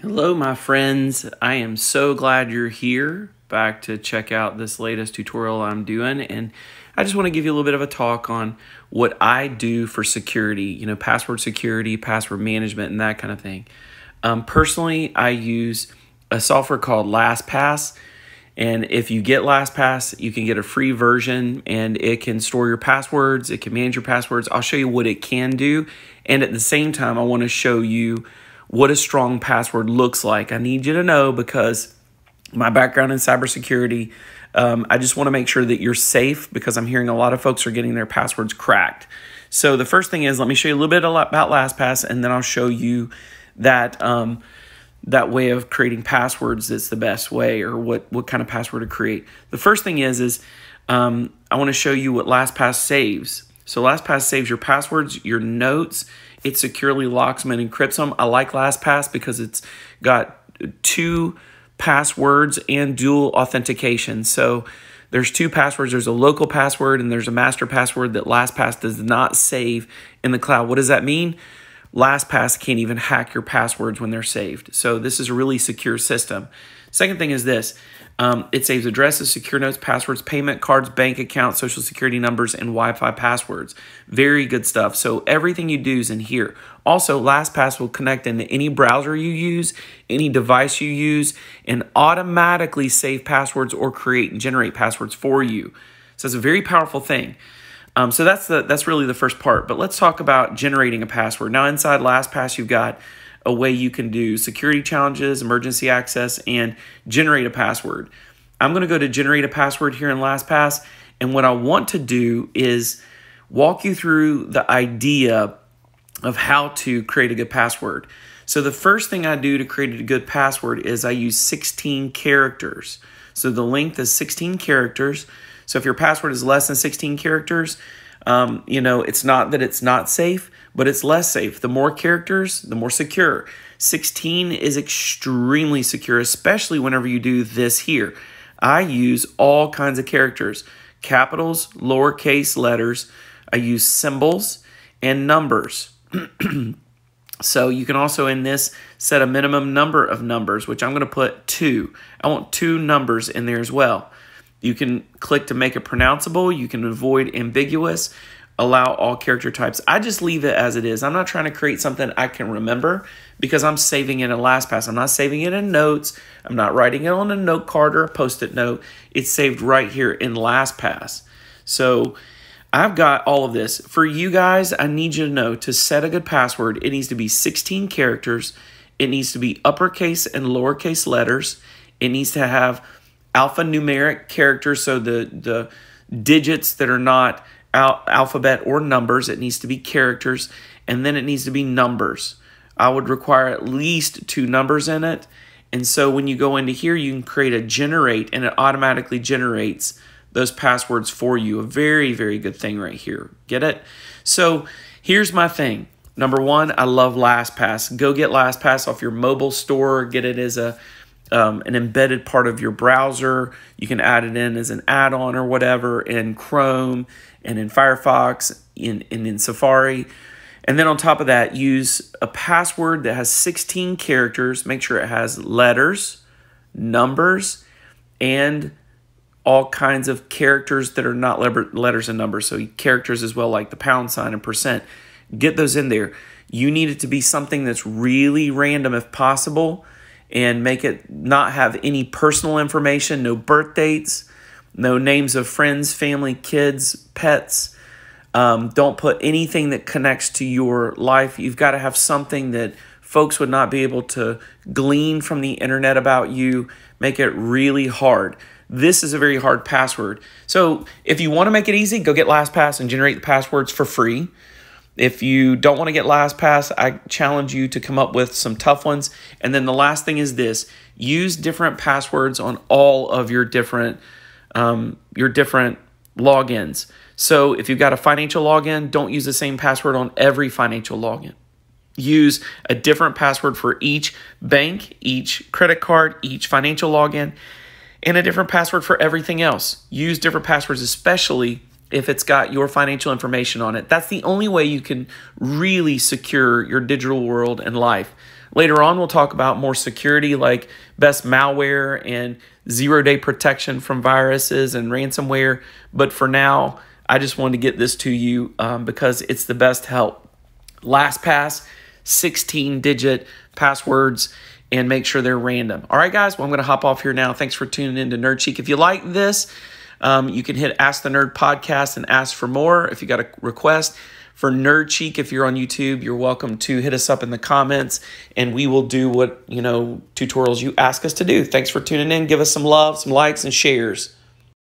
Hello, my friends. I am so glad you're here back to check out this latest tutorial I'm doing. And I just want to give you a little bit of a talk on what I do for security, password security, password management, and that kind of thing. Personally, I use a software called Lastpass. And if you get Lastpass, you can get a free version and it can store your passwords. It can manage your passwords. I'll show you what it can do. And at the same time, I want to show you what a strong password looks like. I need you to know, because my background in cybersecurity, I just want to make sure that you're safe, because I'm hearing a lot of folks are getting their passwords cracked. So the first thing is, let me show you a little bit about Lastpass, and then I'll show you that that way of creating passwords that's the best way, or what kind of password to create. The first thing is I want to show you what Lastpass saves. So Lastpass saves your passwords, your notes. It securely locks them and encrypts them. I like Lastpass because it's got 2 passwords and dual authentication. So there's 2 passwords. There's a local password and there's a master password that Lastpass does not save in the cloud. What does that mean? Lastpass can't even hack your passwords when they're saved. So this is a really secure system. Second thing is this. It saves addresses, secure notes, passwords, payment cards, bank accounts, social security numbers, and Wi-Fi passwords. Very good stuff. So everything you do is in here. Also, Lastpass will connect into any browser you use, any device you use, and automatically save passwords or create and generate passwords for you. So it's a very powerful thing. So that's really the first part. But let's talk about generating a password. Now, inside Lastpass, you've got a way you can do security challenges, emergency access, and generate a password. I'm going to go to generate a password here in Lastpass, and what I want to do is walk you through the idea of how to create a good password. So the first thing I do to create a good password is I use 16 characters. So the length is 16 characters. So if your password is less than 16 characters, it's not that it's not safe, but it's less safe. The more characters, the more secure. 16 is extremely secure, especially whenever you do this here. I use all kinds of characters, capitals, lowercase letters. I use symbols and numbers. So you can also in this set a minimum number of numbers, which I'm going to put 2. I want 2 numbers in there as well. You can click to make it pronounceable. You can avoid ambiguous, allow all character types. I just leave it as it is. I'm not trying to create something I can remember, because I'm saving it in Lastpass. I'm not saving it in notes. I'm not writing it on a note card or a Post-it note. It's saved right here in Lastpass. So I've got all of this. For you guys, I need you to know, to set a good password, it needs to be 16 characters. It needs to be uppercase and lowercase letters. It needs to have alphanumeric characters, so the digits that are not alphabet or numbers. It needs to be characters, and then it needs to be numbers. I would require at least 2 numbers in it. And so when you go into here, you can create a generate, and it automatically generates those passwords for you. A very, very good thing right here. Get it? So here's my thing. Number 1, I love Lastpass. Go get Lastpass off your mobile store. Get it as an embedded part of your browser. You can add it in as an add-on or whatever in Chrome and in Firefox and in Safari. And then on top of that, use a password that has 16 characters. Make sure it has letters, numbers, and all kinds of characters that are not letters and numbers. So characters as well, like the pound sign and %. Get those in there. You need it to be something that's really random if possible, and make it not have any personal information, no birth dates, no names of friends, family, kids, pets. Don't put anything that connects to your life. You've got to have something that folks would not be able to glean from the internet about you. Make it really hard. This is a very hard password. So if you want to make it easy, go get Lastpass and generate the passwords for free. If you don't want to get Lastpass, I challenge you to come up with some tough ones. And then the last thing is this: use different passwords on all of your different logins. So if you've got a financial login, don't use the same password on every financial login. Use a different password for each bank, each credit card, each financial login, and a different password for everything else. Use different passwords, especially if it's got your financial information on it. That's the only way you can really secure your digital world and life. Later on, we'll talk about more security, like best malware and 0-day protection from viruses and ransomware. But for now, I just wanted to get this to you because it's the best help. Lastpass, 16-digit passwords, and make sure they're random. All right, guys, well, I'm going to hop off here now. Thanks for tuning in to Nerd Chic. If you like this, you can hit Ask the Nerd podcast and ask for more. If you got a request for Nerd Chic, if you're on YouTube, you're welcome to hit us up in the comments, and we will do what, tutorials you ask us to do. Thanks for tuning in. Give us some love, some likes, and shares.